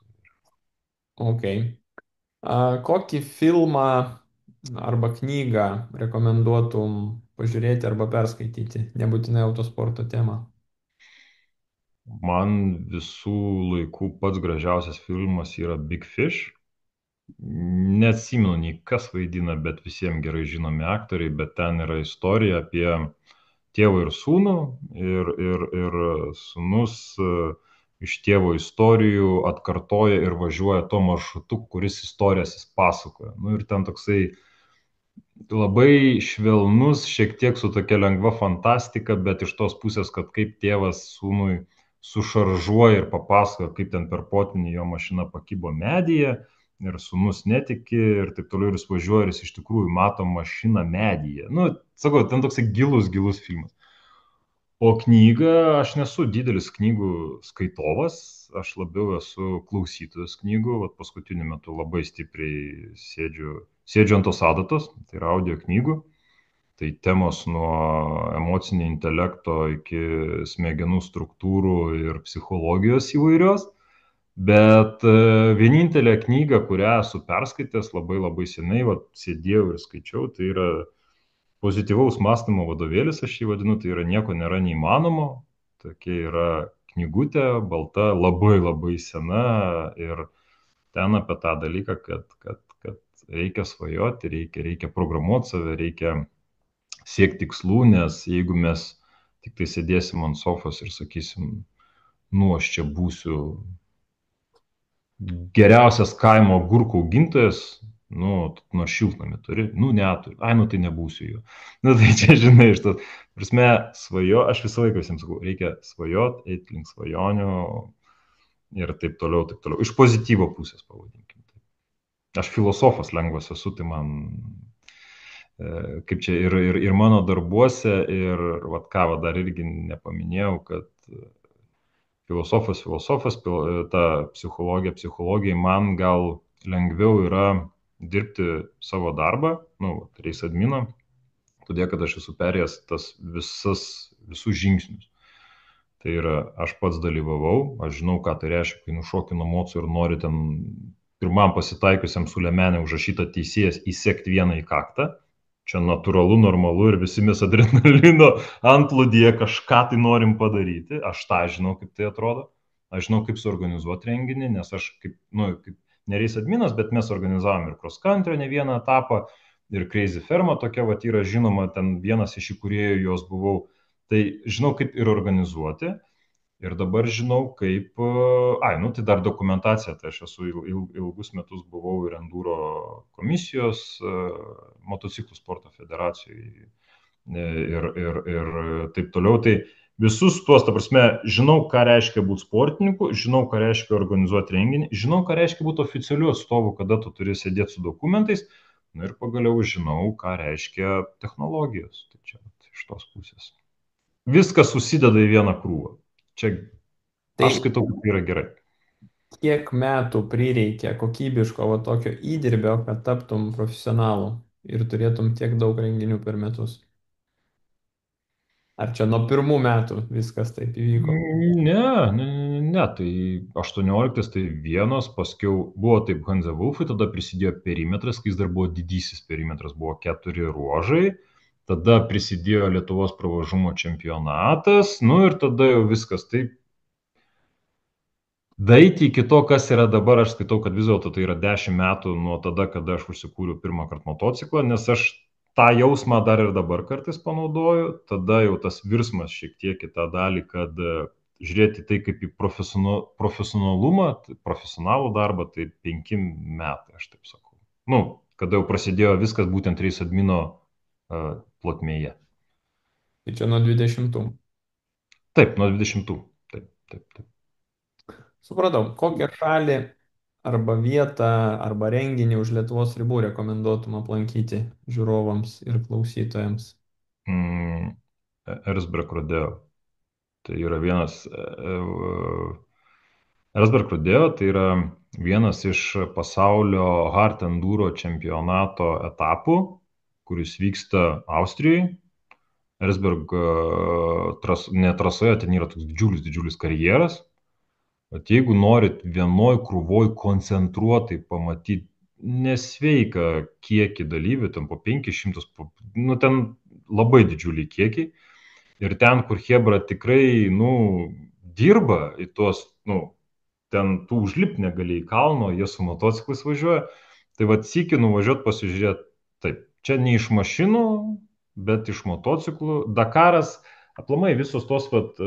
Ok. Kokį filmą arba knygą rekomenduotum pažiūrėti arba perskaityti, nebūtinai autosporto temą? Man visų laikų pats gražiausias filmas yra Big Fish. Neatsimenu nei kas vaidina, bet visiems gerai žinomi aktoriai, bet ten yra istorija apie tėvą ir sūnų ir sūnus iš tėvo istorijų atkartoja ir važiuoja tuo maršrutu, kuris istorijas jis pasakoja. Nu, ir ten toksai labai švelnus, šiek tiek su tokia lengva fantastika, bet iš tos pusės, kad kaip tėvas sūnui sušaržuoja ir papasakoja, kaip ten per potinį jo mašina pakibo medyje ir sūnus netiki ir taip toliau ir jis važiuoja ir jis iš tikrųjų mato mašiną medyje. Nu, sakau, ten toksai gilus filmas. O knygą, aš nesu didelis knygų skaitovas, aš labiau esu klausytojas knygų, vat paskutiniu metu labai stipriai sėdžiu ant tos adatos, tai yra audio knygų, tai temos nuo emocinio intelekto iki smegenų struktūrų ir psichologijos įvairios, bet vienintelė knyga, kurią esu perskaitęs labai labai senai, vat sėdėjau ir skaičiau, tai yra pozityvaus mąstymo vadovėlis, aš jį vadinu, tai yra nieko nėra neįmanomo. Tokia yra knygutė, balta, labai labai sena ir ten apie tą dalyką, kad reikia svajoti, reikia programuoti save, reikia siekti tikslų, nes jeigu mes tik tai sėdėsim ant sofos ir sakysim, nu aš čia būsiu geriausias kaimo agurkų augintojas, nu, nors šiltnamį turi, nu, neturi, ai, nu, tai nebūsiu jo. Nu, tai čia, žinai, iš to, prasme, aš visą laiką visiems sakau, reikia svajot, eiti link svajonių ir taip toliau, taip toliau. Iš pozityvo pusės, pavadinkim. Aš filosofas lengvas esu, tai man, kaip čia ir mano darbuose, ir, vat ką, va, dar irgi nepaminėjau, kad filosofas, ta psichologijai man gal lengviau yra dirbti savo darbą, nu, Race Adminą, todėl kad aš esu perėjęs visus žingsnius. Tai yra, aš pats dalyvavau, aš žinau, ką tai reiškia, kai nušoki nuo mocų ir nori ten pirmam pasitaikiusiam sulemenė užrašyta teisėjas įsekti vieną į kaktą. Čia natūralu, normalu ir visi mes adrenalino antplūdyje kažką tai norim padaryti. Aš tą žinau, kaip tai atrodo. Aš žinau, kaip suorganizuoti renginį, nes aš kaip ne Race Adminas, bet mes organizavom ir cross country ne vieną etapą, ir Crazy Ferma tokia, va, yra žinoma, ten vienas iš įkūrėjų jos buvau. Tai žinau, kaip ir organizuoti. Ir dabar žinau, kaip, nu tai dar dokumentacija, tai aš esu ilgus metus buvau ir Enduro komisijos, motociklų sporto federacijoje ir taip toliau. Tai visus tuos, ta prasme, žinau, ką reiškia būti sportininku, žinau, ką reiškia organizuoti renginį, žinau, ką reiškia būti oficialiu atstovu, kada tu turi sėdėti su dokumentais, na ir pagaliau žinau, ką reiškia technologijos. Tai čia iš tos pusės. Viskas susideda į vieną krūvą. Čia Tai aš skaitau, kad tai yra gerai. kiek metų prireikia kokybiško va tokio įdirbio, kad taptum profesionalu ir turėtum tiek daug renginių per metus? Ar čia nuo pirmų metų viskas taip įvyko? Ne, tai 18 tai vienos, paskiau buvo taip Hansa Wolfai, tada prisidėjo perimetras, kai jis dar buvo didysis perimetras, buvo 4 ruožai, tada prisidėjo Lietuvos pravažumo čempionatas, nu ir tada jau viskas taip. Daeiti iki to, kas yra dabar, aš skaitau, kad vis dėlto tai yra 10 metų nuo tada, kada aš užsikūriau pirmą kartą motociklą, nes aš tą jausmą dar ir dabar kartais panaudoju, tada jau tas virsmas šiek tiek į tą dalį, kad žiūrėti tai kaip į profesionalumą, profesionalų darbą, tai 5 metai, aš taip sakau. Nu, kada jau prasidėjo viskas būtent Reis Admino plotmėje. Tai čia nuo 20. Taip, nuo 20. Taip, taip, taip. Supratau, kokią šalį arba vietą arba renginį už Lietuvos ribų rekomenduotum aplankyti žiūrovams ir klausytojams? Mm, Erzberg Rodeo. Tai yra vienas, Erzberg Rodeo, tai yra vienas iš pasaulio hard enduro čempionato etapų, kuris vyksta Austrijoje. Erzberg trasoje ten yra toks didžiulis, didžiulis karjeras. Bet jeigu norit vienoj krūvoj koncentruotai pamatyti nesveiką kiekį dalyvių, ten po 500, nu ten labai didžiuliai kiekiai. Ir ten, kur Hebra tikrai, nu, dirba į tuos, nu, ten tu užlip negali į kalno, jie su motociklais važiuoja. Tai va, sykį nuvažiuot pasižiūrėti, taip, čia ne iš mašinų, bet iš motociklų. Dakaras, aplamai visos tos, vat,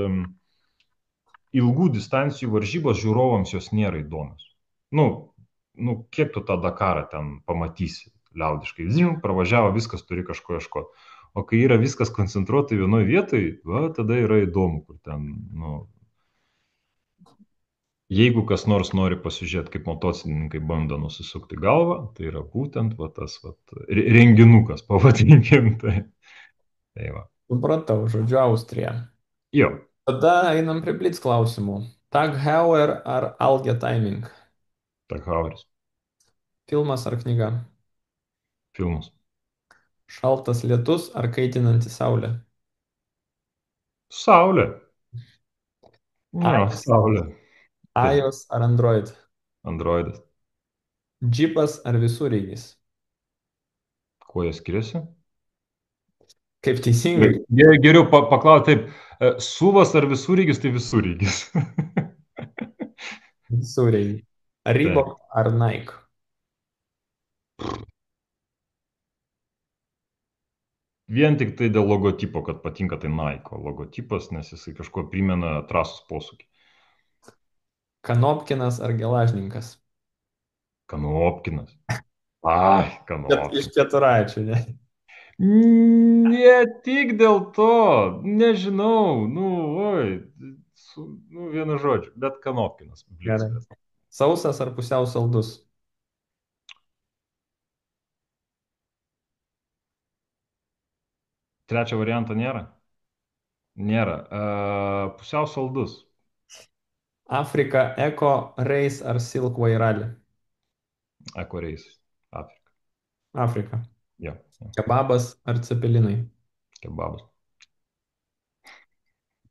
ilgų distancijų varžybos žiūrovams jos nėra įdomios. Nu, kiek tu tą Dakarą ten pamatysi, liaudiškai. Zim, pravažiavo, viskas turi kažko ieškoti. O kai yra viskas koncentruota vienoje vietoje, va, tada yra įdomu, kur ten, nu, jeigu kas nors nori pasižiūrėti, kaip motociklininkai bando nusisukti galvą, tai yra būtent va, tas va, renginukas, pavadinkim. Tai va. Supratau, žodžiu, Austrija. Jo, Tada einam prie blitz klausimų. Tag Heuer ar Alge Timing? Takhaueris, Filmas ar knyga? filmas. Šaltas lietus ar kaitinanti saulė? Saulė. Jo, iOS, saulė. Taip, iOS ar Android? Androidas. Džipas ar visureigis? Kuo jie skiriasi? Kaip teisingai? Geriau paklausti taip, suvas ar visureigis, tai visureigis. Visureigis. Taip. Reebok ar Nike? Vien tik tai dėl logotipo, kad patinka tai Nike logotipas, nes jisai kažko primena trasos posūkį. Kanopkinas ar Gelažninkas? Kanopkinas. Ai, Bet iš Kanopkinas. keturračių, ne? Ne tik dėl to, nežinau, nu, oi, vienu žodžiu, bet Kanopkinas, Gerai. Blitzvės. Sausas ar pusiau saldus? Trečio varianto nėra? Nėra. Pusiau saldus. Afrika, Eko, Reis ar Silkway Rally? Ekoreis. Afrika. Afrika. Jo, jo, Kebabas ar cepelinai? kebabas.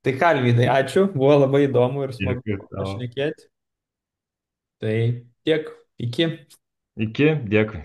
Tai ką, Alvydai, ačiū. Buvo labai įdomu ir smagu Dėkui tau. pašnekėti. Tai tiek. Iki. Iki, dėkui.